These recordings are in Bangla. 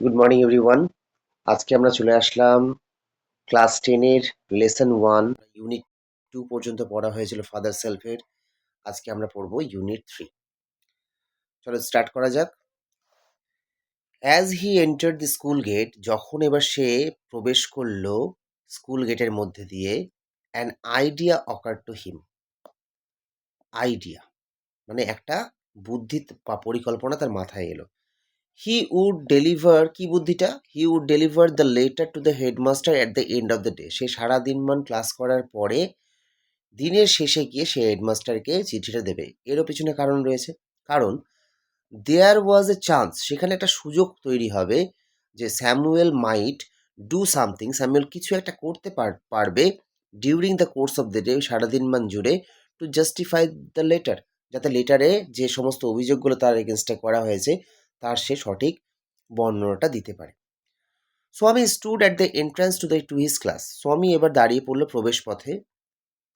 Good morning everyone. আজকে আমরা চলে আসলাম ক্লাস 10-এর লেসন 1 ইউনিট 2 পর্যন্ত পড়া হয়েছিল ফাদার সেলফের। আজকে আমরা পড়বো ইউনিট 3। চলো স্টার্ট করা যাক। As he entered the school gate, যখন এবার সে প্রবেশ করলো স্কুল গেটের মধ্যে দিয়ে, an idea occur to him. Idea মানে একটা বুদ্ধি বা পরিকল্পনা তার মাথায় এলো। হি উড ডেলিভার, কি বুদ্ধিটা? He would deliver the letter to the headmaster at the end of the day. সে সারা দিনমান ক্লাস করার পরে দিনের শেষে গিয়ে সে হেডমাস্টারকে চিঠিটা দেবে। এরও পিছনে কারণ রয়েছে। কারণ দেয়ার ওয়াজ এ চান্স, সেখানে একটা সুযোগ তৈরি হবে যে Samuel might do something, Samuel কিছু একটা করতে পারবে during the course of the day, সারাদিনমান জুড়ে, টু জাস্টিফাই দ্য লেটার, যাতে লেটারে যে সমস্ত অভিযোগগুলো তার এগেনস্টে করা হয়েছে তার সে সঠিক বর্ণনাটা দিতে পারে। স্বামী stood at the entrance to his class. স্বামী এবার দাঁড়িয়ে পড়লো প্রবেশ পথে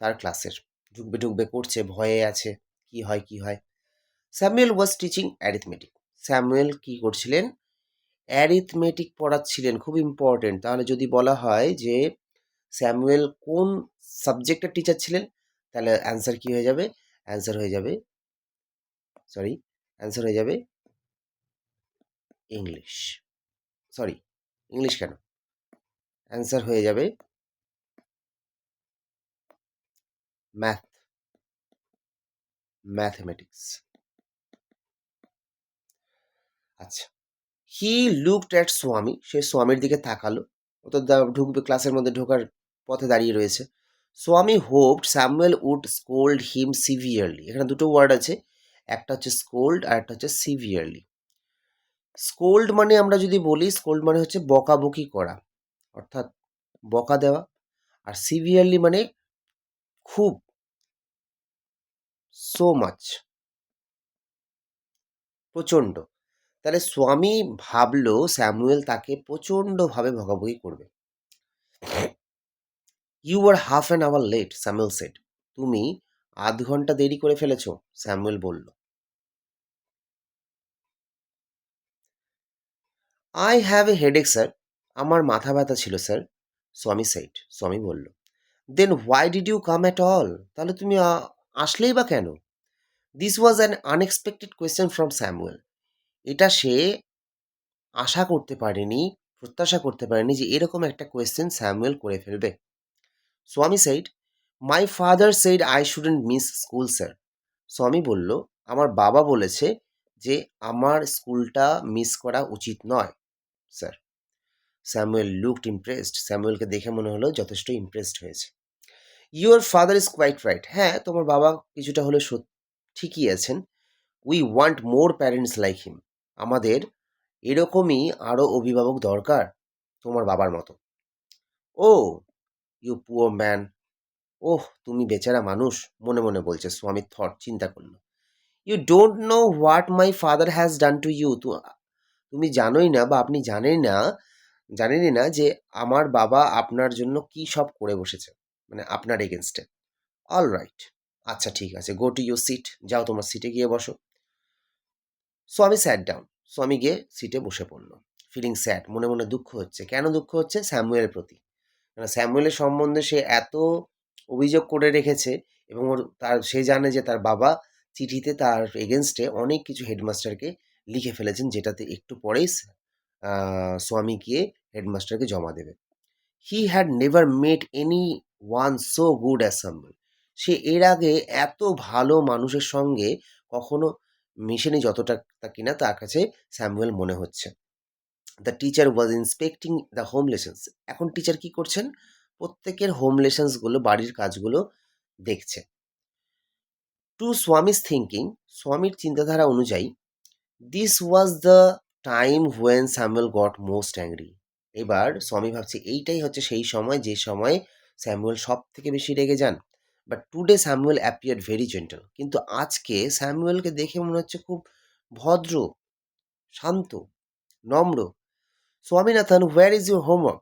তার ক্লাসের। ঢুকবে ঢুকবে করছে, ভয়ে আছে, কি হয় কি হয়। Samuel was teaching arithmetic. Samuel কি করছিলেন? অ্যারিথমেটিক পড়াচ্ছিলেন, খুব ইম্পর্টেন্ট। তাহলে যদি বলা হয় যে স্যামুয়েল কোন সাবজেক্টের টিচার ছিলেন, তাহলে অ্যান্সার কি হয়ে যাবে? অ্যান্সার হয়ে যাবে সরি অ্যান্সার হয়ে যাবে ইংলিশ। সরি, ইংলিশ কেন, অ্যান্সার হয়ে যাবে ম্যাথ, ম্যাথমেটিক্স। আচ্ছা, হি লুকড অ্যাট স্বামী, সে স্বামীর দিকে তাকালো। ও তো ঢুকবে, ক্লাসের মধ্যে ঢোকার পথে দাঁড়িয়ে রয়েছে। Swami hoped Samuel would scold him severely. এখানে দুটো ওয়ার্ড আছে, একটা হচ্ছে স্কোল্ড আর একটা হচ্ছে সিভিয়ারলি। স্কোল্ড মানে আমরা যদি বলি, স্কোল্ড মানে হচ্ছে বকাবকি করা, অর্থাৎ বকা দেওয়া। আর সিভিয়ারলি মানে খুব, সো মাচ, প্রচণ্ড। তাহলে স্বামী ভাবলো স্যামুয়েল তাকে প্রচণ্ডভাবে বকাবকি করবে। You are half an hour late, Samuel said. তুমি আধ ঘন্টা দেরি করে ফেলেছ, স্যামুয়েল বলল। I have a headache sir, আমার মাথা ব্যথা ছিল স্যার, স্বামী সেড, স্বামী বলল। Then why did you come at all, তাহলে তুমি আসলেই বা কেন? This was an unexpected question from Samuel. এটা সে আশা করতে পারেনি, প্রত্যাশা করতে পারেনি যে এরকম একটা কোয়েশ্চেন স্যামুয়েল করে ফেলবে। স্বামী said, my father said I shouldn't miss school sir. স্বামী বলল, আমার বাবা বলেছে যে আমার স্কুলটা মিস করা উচিত নয় স্যার। স্যামুয়েল লুকড ইমপ্রেসড, স্যামুয়েলকে দেখে মনে হলো যথেষ্ট ইমপ্রেসড হয়েছে। Your father is quite right, হ্যাঁ তোমার বাবা কিছুটা হলে ঠিকই আছেন। We want more parents like him, আমাদের এরকমই আরও অভিভাবক দরকার তোমার বাবার মতো। ও ইউ পুয়ার ম্যান, ওহ তুমি বেচারা মানুষ, মনে মনে বলছে স্বামী, থট চিন্তা করলো। You don't know what my father has done to you, তুমি জানোই না বা আপনি জানেনই না যে আমার বাবা আপনার জন্য কি সব করে বসেছে, মানে আপনার এগেনস্টে। অল রাইট, আচ্ছা ঠিক আছে, গো টু ইউর সিট, যাও তোমার সিটে গিয়ে বসো। স্বামী স্যাট ডাউন, স্বামী গিয়ে সিটে বসে পড়লো। ফিলিং স্যাড, মনে মনে দুঃখ হচ্ছে। কেন দুঃখ হচ্ছে? স্যামুয়েলের প্রতি। স্যামুয়েলের সম্বন্ধে সে এত অভিযোগ করে রেখেছে এবং সে জানে যে তার বাবা চিঠিতে তার এগেনস্টে অনেক কিছু হেডমাস্টারকে লিখে ফেলেছেন, যেটাতে একটু পরেই স্বামী গিয়ে হেডমাস্টারকে জমা দেবে। He had never met anyone so good as Samuel, সে এর আগে এত ভালো মানুষের সঙ্গে কখনো মিশেনি যতটা কিনা তার কাছে স্যামুয়েল মনে হচ্ছে। The teacher was inspecting the home lessons, এখন টিচার কি করছেন? প্রত্যেকের হোম লেসন্সগুলো, বাড়ির কাজগুলো দেখছে। টু স্বামীস থিঙ্কিং, স্বামীর চিন্তাধারা অনুযায়ী, this was the time when Samuel goat most angry. এবার স্বামী ভাবছে এইটাই হচ্ছে সেই সময় যে সময় স্যামুয়েল সব থেকে বেশি রেগে যান। But today Samuel appeared very gentle, কিন্তু আজকে স্যামুয়েলকে দেখে মনে হচ্ছে খুব ভদ্র, শান্ত, নম্র। Swaminathan, where is your homework,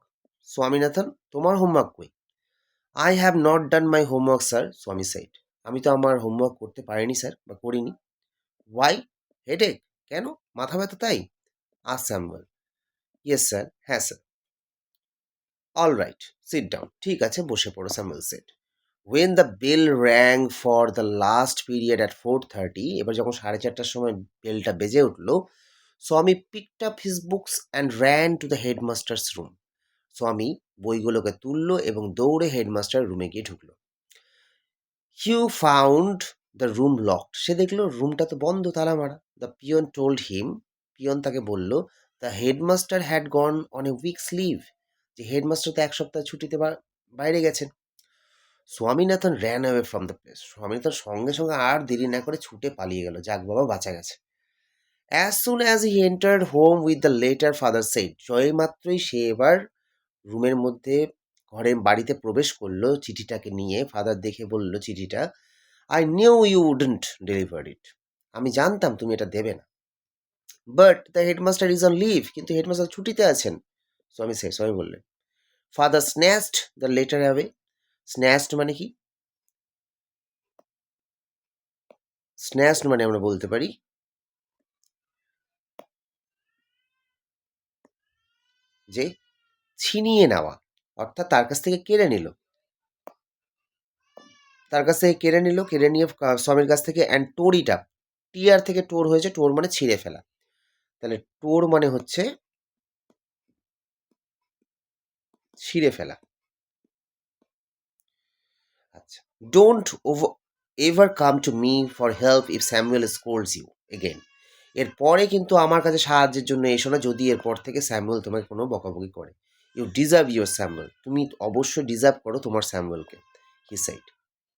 Swaminathan তোমার হোমওয়ার্ক কই? I have not done my homework sir, স্বামী সাইড, আমি তো আমার হোমওয়ার্ক করতে পারিনি স্যার, বা করিনি। ওয়াই? হেডেক, কেন? মাথা ব্যথা তাই? আজ স্যামুয়েল, ইয়েস স্যার, হ্যাঁ sir. All right, sit down. ঠিক আছে, বসে পড়ো, Samuel said. When the bell rang for the last period at 4:30, এবার যখন 4:30টার সময় বেলটা বেজে উঠলো, Swami picked up his books and ran to the headmaster's room. Swami বইগুলোকে তুললো এবং দৌড়ে হেডমাস্টার রুমে গিয়ে ঢুকলো। He found the room locked, সে দেখলো রুমটা তো বন্ধ, তালা মারা। The peon told him, peon তাকে বলল, the headmaster had gone on a week's leave, যে হেডমাস্টার তো 1 সপ্তাহ ছুটিতে বাইরে গেছেন। Swaminathan ran away from the place, Swaminathan সঙ্গে সঙ্গে আর দেরি না করে ছুটে পালিয়ে গেল, যাক বাবা বাঁচা গেছে। As soon as he entered home with the letter, father said, জয় মাত্রই সে এবার রুমের মধ্যে বাড়িতে প্রবেশ করলো চিঠিটাকে নিয়ে, ফাদার দেখে বলল চিঠিটা, I knew you wouldn't deliver ইট, আমি জানতাম তুমি এটা দেবে না। But the headmaster is on leave, কিন্তু হেডমাস্টার ছুটিতে আছেন, স্বামী বললেন। Father snatched the letter away, snatched মানে কি? স্ন্যাচড মানে আমরা বলতে পারি যে ছিনিয়ে নেওয়া, অর্থাৎ তার কাছ থেকে কেড়ে নিল, কেড়ে নিয়ে স্বামীর কাছ থেকে, অ্যান্ড টোরিটা, টিয়ার থেকে টোর হয়েছে, টোর মানে ছিঁড়ে ফেলা, তাহলে টোর মানে হচ্ছে ছিঁড়ে ফেলা। আচ্ছা, don't ever come to me for help if Samuel scolds you again, এরপরে কিন্তু আমার কাছে সাহায্যের জন্য এসো না যদি এরপর থেকে স্যামুয়েল তোমাকে কোনো বকাবকি করে। ইউ ডিজার্ভ ইউর স্যামুয়েল, তুমি অবশ্যই ডিজার্ভ করো তোমার স্যামুয়েলকে, হি সাইড।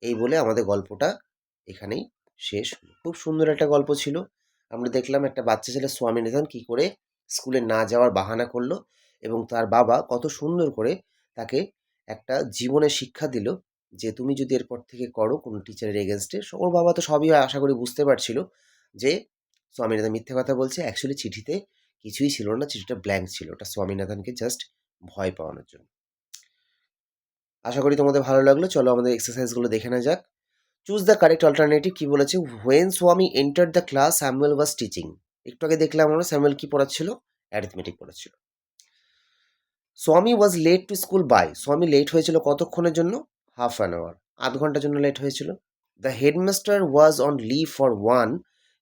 এই বলে আমাদের গল্পটা এখানেই শেষ হলো। খুব সুন্দর একটা গল্প ছিল। আমরা দেখলাম একটা বাচ্চা ছেলে স্বামীনাথন কী করে স্কুলে না যাওয়ার বাহানা করলো, এবং তার বাবা কত সুন্দর করে তাকে একটা জীবনের শিক্ষা দিল, যে তুমি যদি এরপর থেকে করো কোনো টিচারের এগেনস্টে, ওর বাবা তো সবই আশা করি বুঝতে পারছিল যে স্বামীনাথন মিথ্যে কথা বলছে, অ্যাকচুয়ালি চিঠিতে কিছুই ছিল না, চিঠিটা ব্ল্যাঙ্ক ছিল, ওটা স্বামীনাথনকে জাস্ট ভয় পাওয়ানোর জন্য। আশা করি তোমাদের ভালো লাগলো। চলো আমাদের এক্সারসাইজগুলো দেখে নেওয়া যাক। চুজ দ্য কারেক্ট অল্টারনেটিভ, কি বলেছে? হোয়েন স্বামী enter the class Samuel was teaching, একটু আগে দেখলাম আমরা স্যামুয়েল কি পড়াচ্ছিল, অ্যারিথমেটিক পড়াচ্ছিল। Swami was late to school by, স্বামী লেট হয়েছিল কতক্ষণের জন্য? হাফ অ্যান আওয়ার, আধ ঘন্টার জন্য লেট হয়েছিল। The headmaster was on leave for one,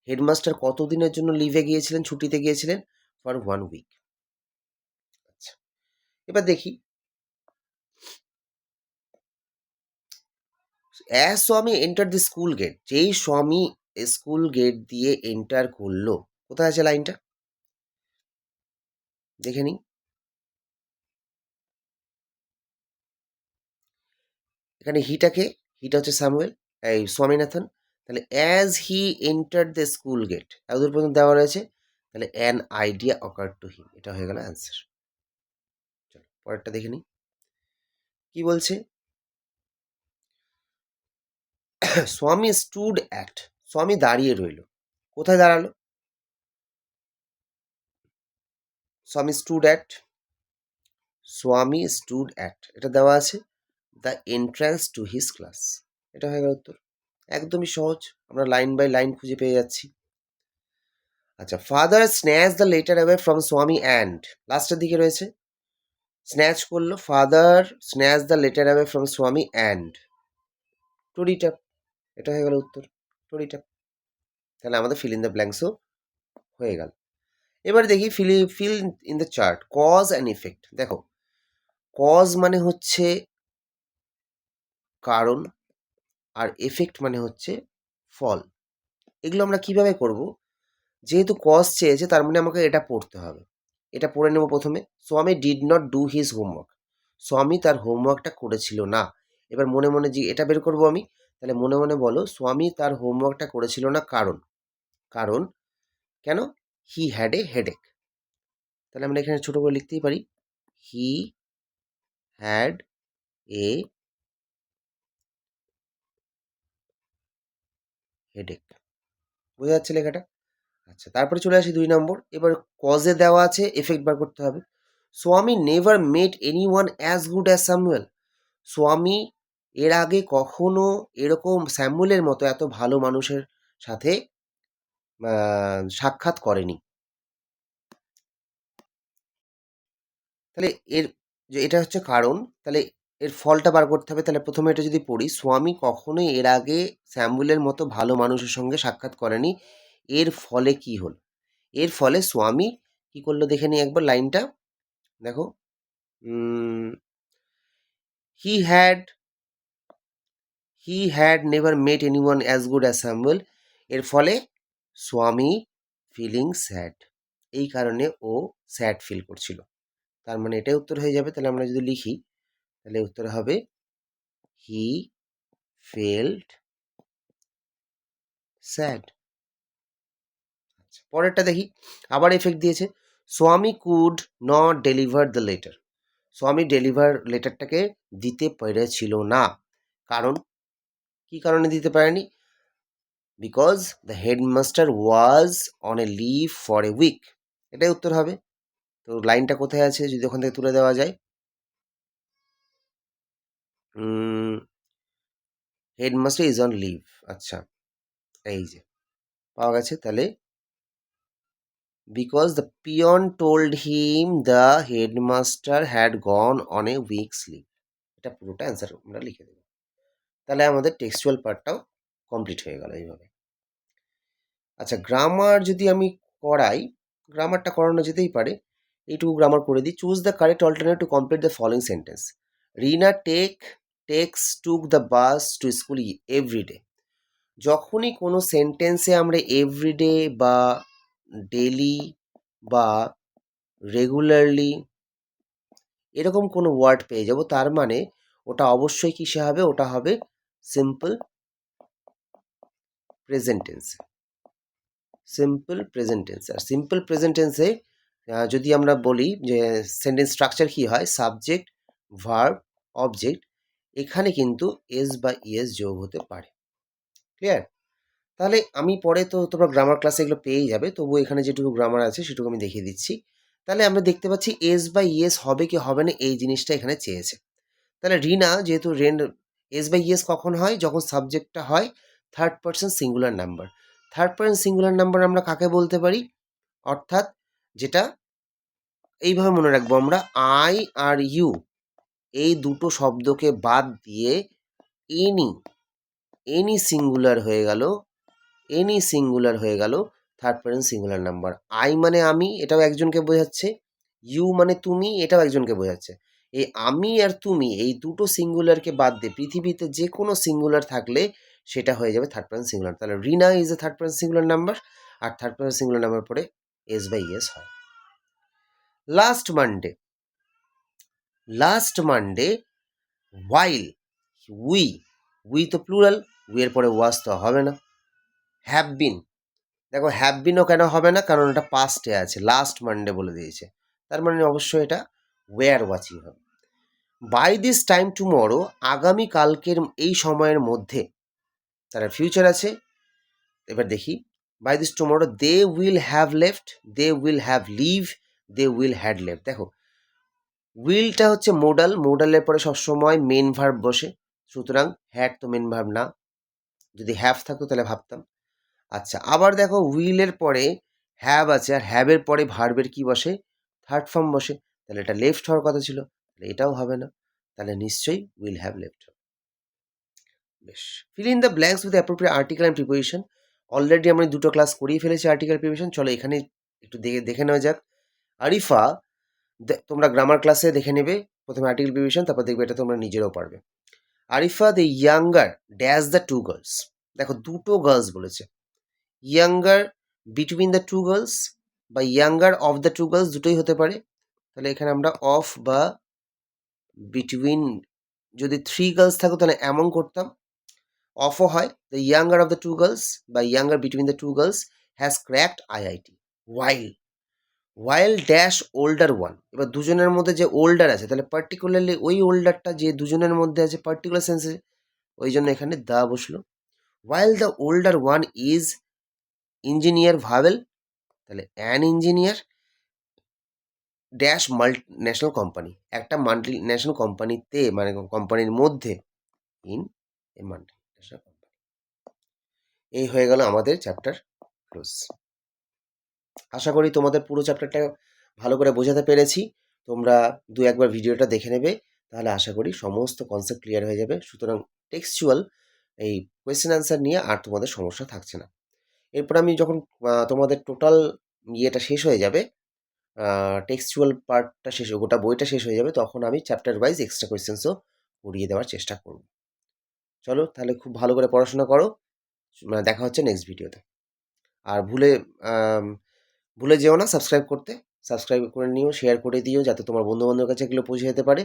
headmaster কতদিনের জন্য লিভে গিয়েছিলেন, ছুটিতে গিয়েছিলেন? For 1 week. আচ্ছা, এবার দেখি, অ্যাজ স্বামী এন্টার দি স্কুল গেট, যেই স্বামী স্কুল গেট দিয়ে এন্টার করলো, কোথায় আছে লাইনটা দেখে নিই। এখানে হিটাকে, হিটা হচ্ছে স্যামুয়েল, এই স্বামীনাথন, তাহলে as he enter the school gate এতদূর পর্যন্ত দেওয়া রয়েছে, তাহলে an idea occur to him, এটা হয়ে গেল অ্যান্সার। চলো পরেরটা দেখে নিই কি বলছে। স্বামী স্টুড অ্যাট, স্বামী দাঁড়িয়ে রইল, কোথায় দাঁড়ালো? স্বামী স্টুড অ্যাট, স্বামী স্টুড অ্যাট এটা দেওয়া আছে the entrance to his class, এটা হয়ে গেল উত্তর। একদমই সহজ, আমরা লাইন বাই লাইন খুঁজে পেয়ে যাচ্ছি। আচ্ছা, father snatch the letter away from স্বামী অ্যান্ড, লাস্টের দিকে রয়েছে, স্ন্যাচ করলো, father snatch the letter away from স্বামী অ্যান্ড টুরিটা, এটা হয়ে গেল উত্তর, টুরিটা। তাহলে আমাদের ফিল ইন দ্য ব্ল্যাঙ্কসও হয়ে গেল। এবার দেখি fill in the chart, cause and effect. দেখো, কজ মানে হচ্ছে কারণ, আর এফেক্ট মানে হচ্ছে ফল। এগুলো আমরা কিভাবে করব? যেহেতু কজ চেয়েছে তার মানে আমাকে এটা পড়তে হবে, এটা পড়ে নেব প্রথমে। স্বামী did not do his homework, স্বামী তার হোমওয়ার্কটা করেছিল না। এবার মনে মনে যে এটা বের করব আমি, তাহলে মনে মনে বলো, স্বামী তার হোমওয়ার্কটা করেছিল না কারণ, কারণ কেন? হি হ্যাড এ হেডেক, তাহলে আমরা এখানে ছোটো করে লিখতেই পারি, হি হ্যাড এ হেডেক, বোঝা যাচ্ছে লেখাটা? আচ্ছা, তারপরে চলে আসি 2 নম্বর। এবার কজে দেওয়া আছে, এফেক্ট বার করতে হবে। স্বামী never met any one as good as Samuel, স্বামী এর আগে কখনো এরকম স্যামুয়েলের মতো এত ভালো মানুষের সাথে সাক্ষাৎ করেনি। তাহলে এর যে এটা হচ্ছে কারণ, তাহলে এর ফলটা বার করতে হবে। তাহলে প্রথমে এটা যদি পড়ি, স্বামী কখনোই এর আগে স্যাম্বুলের মতো ভালো মানুষের সঙ্গে সাক্ষাৎ করেনি। এর ফলে কি হলো? এর ফলে স্বামী কি করলো দেখে নিই একবার লাইনটা। দেখো, he had he had never mate anyone as good as Samuel. এর ফলে স্বামী ফিলিং স্যাড, এই কারণে ও স্যাড ফিল করছিল। তার মানে এটাই উত্তর হয়ে যাবে। তাহলে আমরা যদি লিখি, তাহলে উত্তর হবে হি ফেল্ট স্যাড। পরেরটা দেখি, আবার এফেক্ট দিয়েছে, Swami could not deliver the letter. Swami deliver লেটারটাকে দিতে পেরেছিল না। কারণ, কি কারণে দিতে পারেনি? Because the headmaster was on a leave for a week. এটাই উত্তর হবে। তো লাইনটা কোথায় আছে যদি ওখান থেকে তুলে দেওয়া যায়, হেডমাস্টার ইজ অন লিভ। আচ্ছা, এই যে পাওয়া গেছে। তাহলে because the peon told him the headmaster had gone on a week's leave. এটা পুরোটা অ্যান্সার আমরা লিখে দেবো। তাহলে আমাদের টেক্সচুয়াল পার্টটাও কমপ্লিট হয়ে গেল এইভাবে। আচ্ছা, গ্রামার যদি আমি করাই, গ্রামারটা করানো যেতেই পারে, এইটুকু গ্রামার করে দিই। Choose the correct alternative to complete the following sentence. Rina took the bus to school every day. যখনই কোনো সেন্টেন্সে আমরা এভরিডে বা ডেলি বা রেগুলারলি এরকম কোনো ওয়ার্ড পেয়ে যাব, তার মানে ওটা অবশ্যই কিসে হবে? ওটা হবে simple present tense. Simple present tense. আর সিম্পল প্রেজেন্ট টেন্সে যদি আমরা বলি যে সেন্টেন্স স্ট্রাকচার কী হয়, সাবজেক্ট, ভার্ব, অবজেক্ট, এখানে কিন্তু এস বা ইএস যোগ হতে পারে। ক্লিয়ার? তাহলে আমি পরে, তো তোমরা গ্রামার ক্লাসে এগুলো পেয়েই যাবে, তবু এখানে যেটুকু গ্রামার আছে সেটুকু আমি দেখিয়ে দিচ্ছি। তাহলে আমরা দেখতে পাচ্ছি এস বা ইএস হবে কি হবে না, এই জিনিসটা এখানে চেয়েছে। তাহলে রিনা, যেহেতু এস বাই ইয়েস কখন হয়? যখন সাবজেক্টটা হয় third person singular number. Third person singular number আমরা কাকে বলতে পারি? অর্থাৎ যেটা এইভাবে মনে রাখবো আমরা, আই আর ইউ এই দুটো শব্দকে বাদ দিয়ে এনি এনি সিঙ্গুলার হয়ে গেল, এনি সিঙ্গুলার হয়ে গেল third person singular number. I মানে আমি, এটাও একজনকে বোঝাচ্ছে। ইউ মানে তুমি, এটাও একজনকে বোঝাচ্ছে। এই আমি আর তুমি এই দুটো সিঙ্গুলারকে বাদ দিয়ে পৃথিবীতে যে কোনো সিঙ্গুলার থাকলে সেটা হয়ে যাবে থার্ড পারসন সিঙ্গুলার। তাহলে Rina is a third person singular number, আর থার্ড পারসন সিঙ্গুলার নাম্বার পরে এস বাই এস হয়। Last Monday, last Monday while we তো প্লুরাল, উই এর পরে ওয়াজ তো হবে না। হ্যাভ বিন, দেখো হ্যাভ বিনও কেন হবে না? কারণ এটা পাস্টে আছে, লাস্ট মানডে বলে দিয়েছে, তার মানে অবশ্যই এটা ওয়্যার ওয়াচিং হবে। বাই দিস টাইম টুমরো, আগামী কালকের এই সময়ের মধ্যে, তারা ফিউচার আছে। এবার দেখি, by this tomorrow they will have left, they will have leave, they will had left. দেখো উইলটা হচ্ছে মোডাল, মোডালের পরে সবসময় মেন ভার্ব বসে, সুতরাং হ্যাড তো মেন ভার্ব না, যদি হ্যাভ থাকতো তাহলে ভাবতাম। আচ্ছা, আবার দেখো উইলের পরে হ্যাভ আছে, আর হ্যাভের পরে ভার্বের কি বসে? থার্ড ফর্ম বসে, তাহলে এটা লেফট হওয়ার কথা ছিল, তাহলে এটাও হবে না, তাহলে নিশ্চয়ই উইল হ্যাভ লেফট হবে। বেশ, feel in the blanks with appropriate article and preposition. Already আমরা দুটো ক্লাস করিয়ে ফেলেছি আর্টিকেল প্রিপোজিশন, চলো এখানে একটু দেখে নেওয়া যাক। আরিফা, তোমরা গ্রামার ক্লাসে দেখে নেবে প্রথমে আর্টিকেল প্রিপোজিশন, তারপর দেখবে এটা তোমরা নিজেরাও পারবে। Arifa the younger dash the two girls. দেখো দুটো গার্লস বলেছে, younger between the two girls বা younger of the two girls দুটোই হতে পারে। তাহলে এখানে আমরা অফ বা বিটুইন, যদি থ্রি গার্লস থাকো তাহলে এমন করতাম, অফও হয়। The younger of the two girls বা younger between the two girls has cracked IIT. While dash older one, এবার দুজনের মধ্যে যে ওল্ডার আছে, তাহলে পার্টিকুলারলি ওই ওল্ডারটা যে দুজনের মধ্যে আছে পার্টিকুলার সেন্সে, ওই জন্য এখানে দা বসলো। While the older one is engineer ভাবেল, তাহলে an engineer dash multinational company, একটা মাল্টি ন্যাশনাল কোম্পানিতে, মানে কোম্পানির মধ্যে, in a multinational company. এই হয়ে গেল আমাদের চ্যাপ্টার ক্লোজ। আশা করি তোমাদের পুরো চ্যাপ্টারটা ভালো করে বোঝাতে পেরেছি। তোমরা ২-১ বার ভিডিওটা দেখে নেবে, তাহলে আশা করি সমস্ত কনসেপ্ট ক্লিয়ার হয়ে যাবে। সুতরাং টেক্সচুয়াল এই কোয়েশ্চেন অ্যান্সার নিয়ে আর তোমাদের সমস্যা থাকছে না। এরপর আমি যখন তোমাদের টোটাল ইয়েটা শেষ হয়ে যাবে, টেক্সচুয়াল পার্টটা শেষ গোটা বইটা শেষ হয়ে যাবে, তখন আমি চ্যাপ্টার ওয়াইজ এক্সট্রা কোয়েশ্চেন্সও করিয়ে দেওয়ার চেষ্টা করব। চলো তাহলে খুব ভালো করে পড়াশোনা করো। দেখা হচ্ছে নেক্সট ভিডিওতে। আর আম ভুলে যেও না সাবস্ক্রাইব করতে। সাবস্ক্রাইব করে নিও, শেয়ার করে দিও যাতে তোমার বন্ধু-বান্ধবের কাছে এগুলো পৌঁছে যেতে পারে।